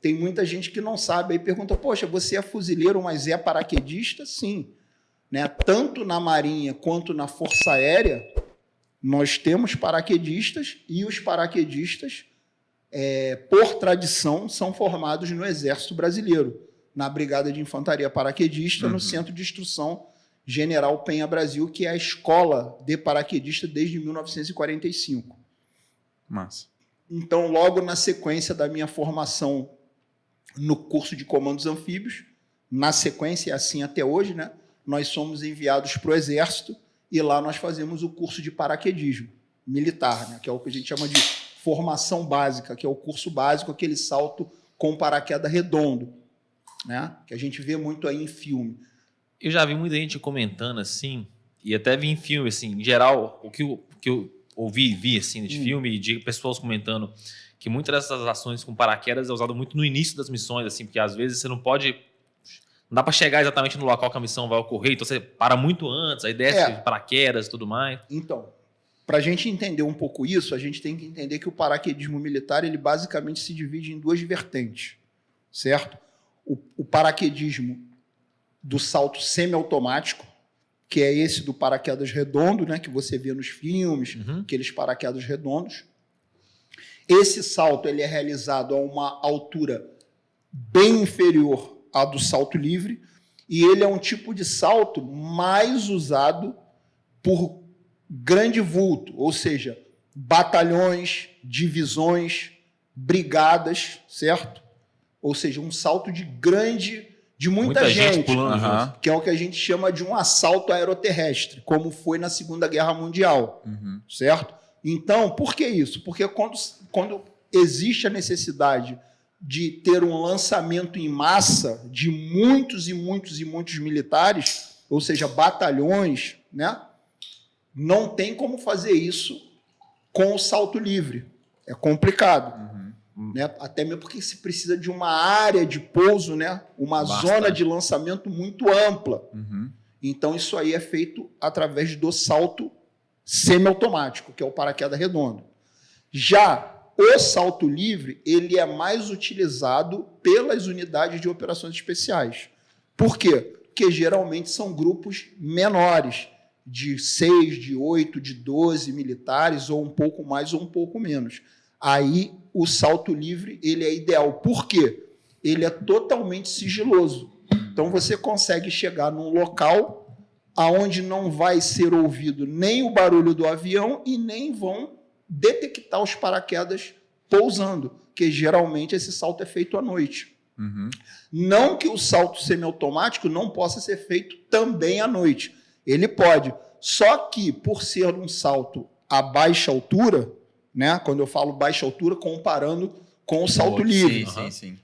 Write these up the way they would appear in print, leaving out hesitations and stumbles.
tem muita gente que não sabe, aí pergunta, poxa, você é fuzileiro, mas é paraquedista? Sim. Né? Tanto na Marinha quanto na Força Aérea, nós temos paraquedistas e os paraquedistas, por tradição, são formados no Exército Brasileiro, na Brigada de Infantaria Paraquedista, no Centro de Instrução General Penha Brasil, que é a escola de paraquedista desde 1945. Massa. Então, logo na sequência da minha formação no curso de comandos anfíbios, na sequência, assim até hoje, né, nós somos enviados para o Exército e lá nós fazemos o curso de paraquedismo militar, né, que é o que a gente chama de formação básica, que é o curso básico, aquele salto com paraquedas redondo, né, que a gente vê muito aí em filme. Eu já vi muita gente comentando assim, e até vi em filme, assim, em geral, o que eu vi assim, de filme, de pessoas comentando que muitas dessas ações com paraquedas é usado muito no início das missões, assim, porque às vezes você não dá para chegar exatamente no local que a missão vai ocorrer, então você para muito antes, aí desce de paraquedas e tudo mais. Então, para a gente entender um pouco isso, a gente tem que entender que o paraquedismo militar, ele basicamente se divide em duas vertentes, certo? O paraquedismo do salto semiautomático, que é esse do paraquedas redondo, né, que você vê nos filmes, aqueles paraquedas redondos. Esse salto ele é realizado a uma altura bem inferior à do salto livre, e ele é um tipo de salto mais usado por grande vulto, ou seja, batalhões, divisões, brigadas, certo? Ou seja, um salto de muita gente pulando, que é o que a gente chama de um assalto aeroterrestre, como foi na Segunda Guerra Mundial, certo? Então, por que isso? Porque quando existe a necessidade de ter um lançamento em massa de muitos e muitos e muitos militares, ou seja, batalhões, né? Não tem como fazer isso com o salto livre. É complicado. Né? Até mesmo porque se precisa de uma área de pouso, né? Uma zona de lançamento muito ampla. Então, isso aí é feito através do salto semiautomático, que é o paraquedas redondo. Já o salto livre, ele é mais utilizado pelas unidades de operações especiais. Por quê? Porque geralmente são grupos menores, de 6, de 8, de 12 militares, ou um pouco mais ou um pouco menos. Aí, o salto livre ele é ideal. Por quê? Ele é totalmente sigiloso. Então, você consegue chegar num local onde não vai ser ouvido nem o barulho do avião e nem vão detectar os paraquedas pousando, porque geralmente esse salto é feito à noite. Não que o salto semiautomático não possa ser feito também à noite. Ele pode. Só que, por ser um salto a baixa altura, né? Quando eu falo baixa altura, comparando com o salto livre. Sim.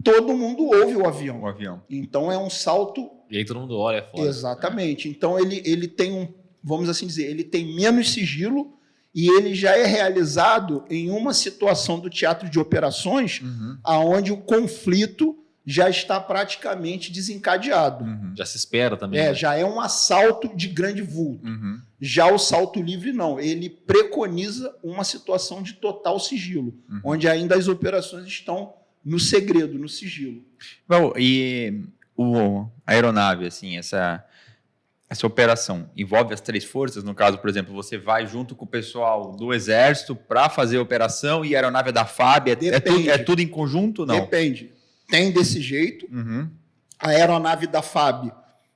Todo mundo ouve o avião. O avião. Então, é um salto... E aí todo mundo olha fora. Exatamente. Então, ele tem vamos assim dizer, ele tem menos sigilo e ele já é realizado em uma situação do teatro de operações onde o conflito já está praticamente desencadeado. Já se espera também. Né? Já é um assalto de grande vulto. Já o salto livre, não. Ele preconiza uma situação de total sigilo, onde ainda as operações estão no segredo, no sigilo. Bom, e a aeronave, assim, essa operação envolve as três forças? No caso, por exemplo, você vai junto com o pessoal do Exército para fazer a operação e a aeronave é da FAB? É tudo em conjunto, não? Depende. Tem desse jeito. A aeronave da FAB,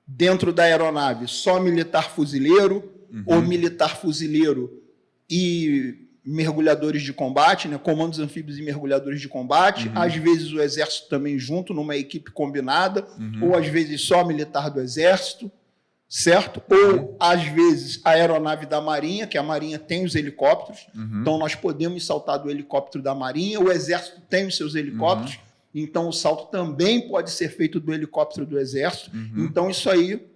dentro da aeronave, só militar fuzileiro, ou militar fuzileiro e mergulhadores de combate, né? Comandos anfíbios e mergulhadores de combate. Às vezes o Exército também junto, numa equipe combinada, ou às vezes só militar do Exército, certo? Ou às vezes a aeronave da Marinha, que a Marinha tem os helicópteros, então nós podemos saltar do helicóptero da Marinha, o Exército tem os seus helicópteros, então o salto também pode ser feito do helicóptero do Exército. Então isso aí,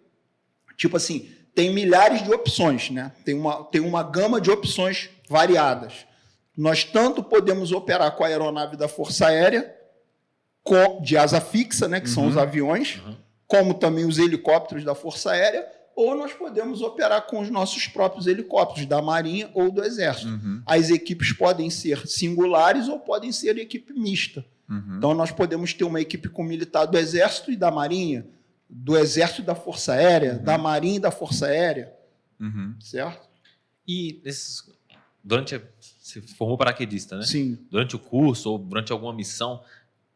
tipo assim, tem milhares de opções, né? Tem uma gama de opções variadas. Nós tanto podemos operar com a aeronave da Força Aérea, de asa fixa, né, que são os aviões, como também os helicópteros da Força Aérea, ou nós podemos operar com os nossos próprios helicópteros, da Marinha ou do Exército. As equipes podem ser singulares ou podem ser equipe mista. Então, nós podemos ter uma equipe com militar do Exército e da Marinha, do Exército e da Força Aérea, da Marinha e da Força Aérea, certo? E você formou paraquedista, né? Sim. Durante o curso ou durante alguma missão,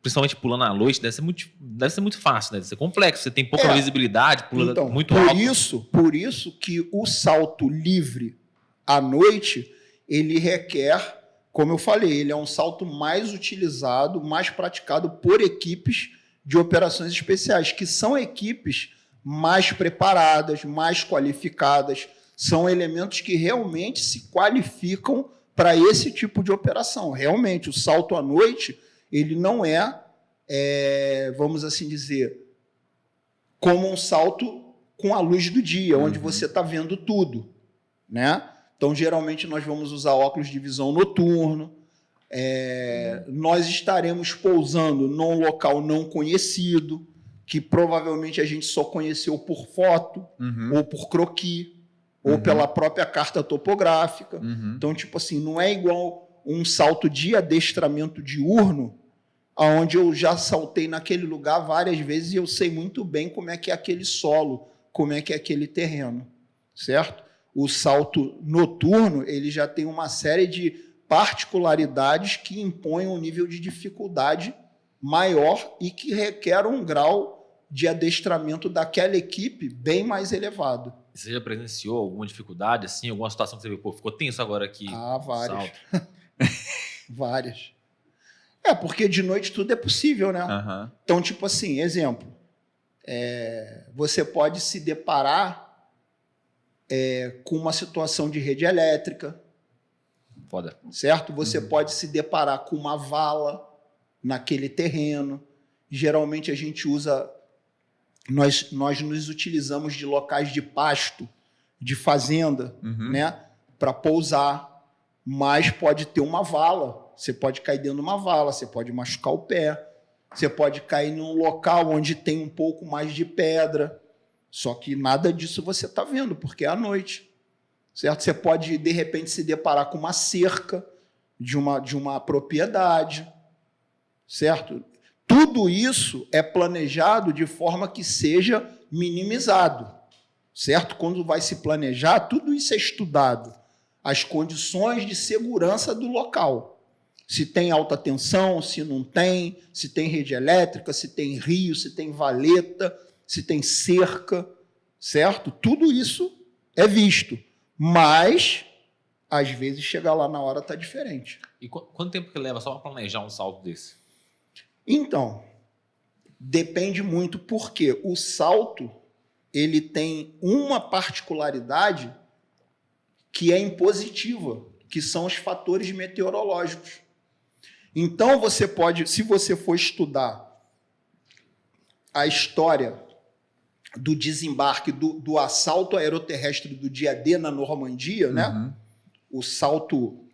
principalmente pulando à noite, deve ser muito fácil, né? Deve ser complexo. Você tem pouca visibilidade, pula então, muito alto. Por isso que o salto livre à noite, ele requer, como eu falei, ele é um salto mais utilizado, mais praticado por equipes de operações especiais, que são equipes mais preparadas, mais qualificadas, são elementos que realmente se qualificam para esse tipo de operação. Realmente, o salto à noite, ele não vamos assim dizer, como um salto com a luz do dia, onde você está vendo tudo, né? Então, geralmente, nós vamos usar óculos de visão noturno, nós estaremos pousando num local não conhecido, que provavelmente a gente só conheceu por foto, ou por croquis, ou pela própria carta topográfica. Então, tipo assim, não é igual um salto de adestramento diurno, onde eu já saltei naquele lugar várias vezes e eu sei muito bem como é que é aquele solo, como é que é aquele terreno, certo? O salto noturno, ele já tem uma série de particularidades que impõem um nível de dificuldade maior e que requer um grau de adestramento daquela equipe bem mais elevado. Você já presenciou alguma dificuldade, assim, alguma situação que você viu, pô, ficou tenso agora aqui? Várias. Várias. Porque de noite tudo é possível, né? Então, tipo assim, exemplo, você pode se deparar com uma situação de rede elétrica. Foda. Certo? Você pode se deparar com uma vala naquele terreno. Geralmente a gente usa... Nós nos utilizamos de locais de pasto, de fazenda, né, para pousar, mas pode ter uma vala. Você pode cair dentro de uma vala, você pode machucar o pé, você pode cair num local onde tem um pouco mais de pedra, só que nada disso você está vendo, porque é à noite, certo? Você pode, de repente, se deparar com uma cerca de uma propriedade, certo? Tudo isso é planejado de forma que seja minimizado, certo? Quando vai se planejar, tudo isso é estudado. As condições de segurança do local. Se tem alta tensão, se não tem, se tem rede elétrica, se tem rio, se tem valeta, se tem cerca, certo? Tudo isso é visto. Mas, às vezes, chegar lá na hora está diferente. E quanto tempo que leva só para planejar um salto desse? Então, depende muito, porque o salto ele tem uma particularidade que é impositiva, que são os fatores meteorológicos. Então, você pode, se você for estudar a história do desembarque, do assalto aeroterrestre do dia D na Normandia, né? O salto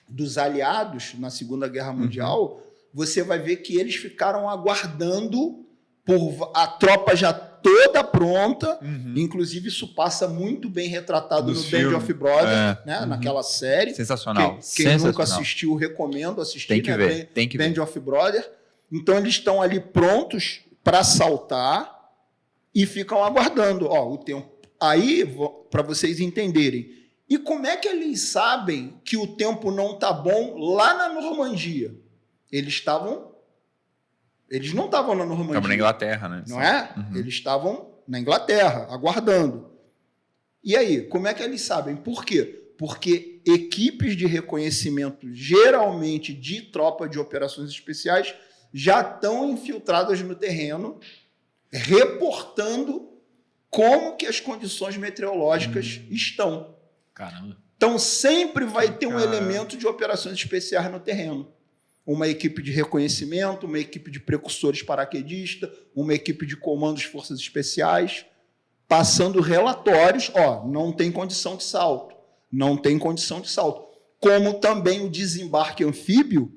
dos aliados na Segunda Guerra Mundial, você vai ver que eles ficaram aguardando por a tropa já toda pronta. Inclusive, isso passa muito bem retratado no Band of Brothers, né? Naquela série. Sensacional. Quem nunca assistiu, recomendo assistir. Tem que ver. Tem que ver. Band of Brothers. Então, eles estão ali prontos para saltar e ficam aguardando o tempo. Aí, para vocês entenderem, e como é que eles sabem que o tempo não está bom lá na Normandia? Eles não estavam na Normandia. Estavam na Inglaterra, né? Não é? Eles estavam na Inglaterra, aguardando. E aí, como é que eles sabem? Por quê? Porque equipes de reconhecimento, geralmente de tropa de operações especiais, já estão infiltradas no terreno, reportando como que as condições meteorológicas estão. Caramba. Então, sempre vai ter um elemento de operações especiais no terreno. Uma equipe de reconhecimento, uma equipe de precursores paraquedistas, uma equipe de comandos de forças especiais, passando relatórios, não tem condição de salto, não tem condição de salto. Como também o desembarque anfíbio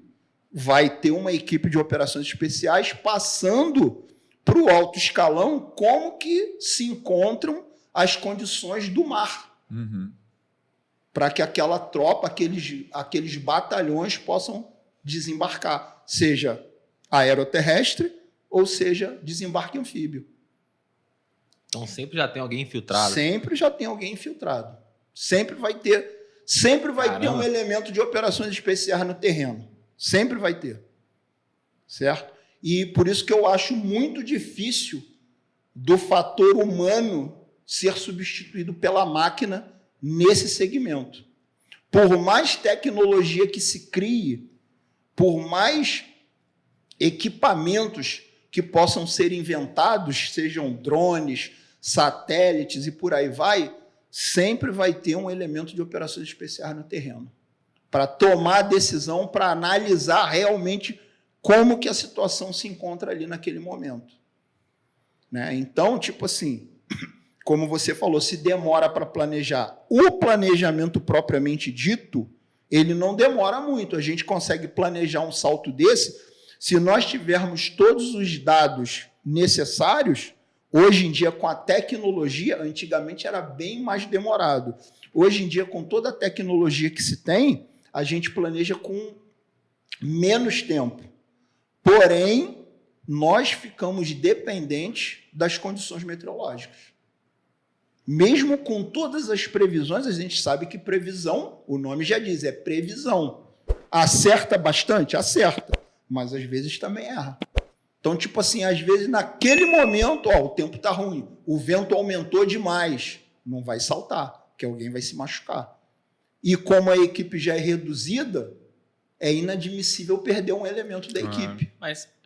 vai ter uma equipe de operações especiais passando para o alto escalão como que se encontram as condições do mar. Para que aquela tropa, aqueles batalhões possam desembarcar, seja aeroterrestre, ou seja, desembarque anfíbio. Então sempre já tem alguém infiltrado. Sempre já tem alguém infiltrado. Sempre vai ter um elemento de operações especiais no terreno. Sempre vai ter. Certo? E por isso que eu acho muito difícil do fator humano ser substituído pela máquina nesse segmento. Por mais tecnologia que se crie, por mais equipamentos que possam ser inventados, sejam drones, satélites e por aí vai, sempre vai ter um elemento de operações especiais no terreno, para tomar a decisão, para analisar realmente como que a situação se encontra ali naquele momento. Né? Então, tipo assim, como você falou, se demora para planejar, o planejamento propriamente dito, ele não demora muito. A gente consegue planejar um salto desse se nós tivermos todos os dados necessários. Hoje em dia, com a tecnologia, antigamente era bem mais demorado. Hoje em dia, com toda a tecnologia que se tem, a gente planeja com menos tempo. Porém, nós ficamos dependentes das condições meteorológicas. Mesmo com todas as previsões, a gente sabe que previsão, o nome já diz, é previsão. Acerta bastante? Acerta. Mas às vezes também erra. Então, tipo assim, às vezes naquele momento, o tempo está ruim, o vento aumentou demais, não vai saltar, porque alguém vai se machucar. E como a equipe já é reduzida, é inadmissível perder um elemento da equipe. Mas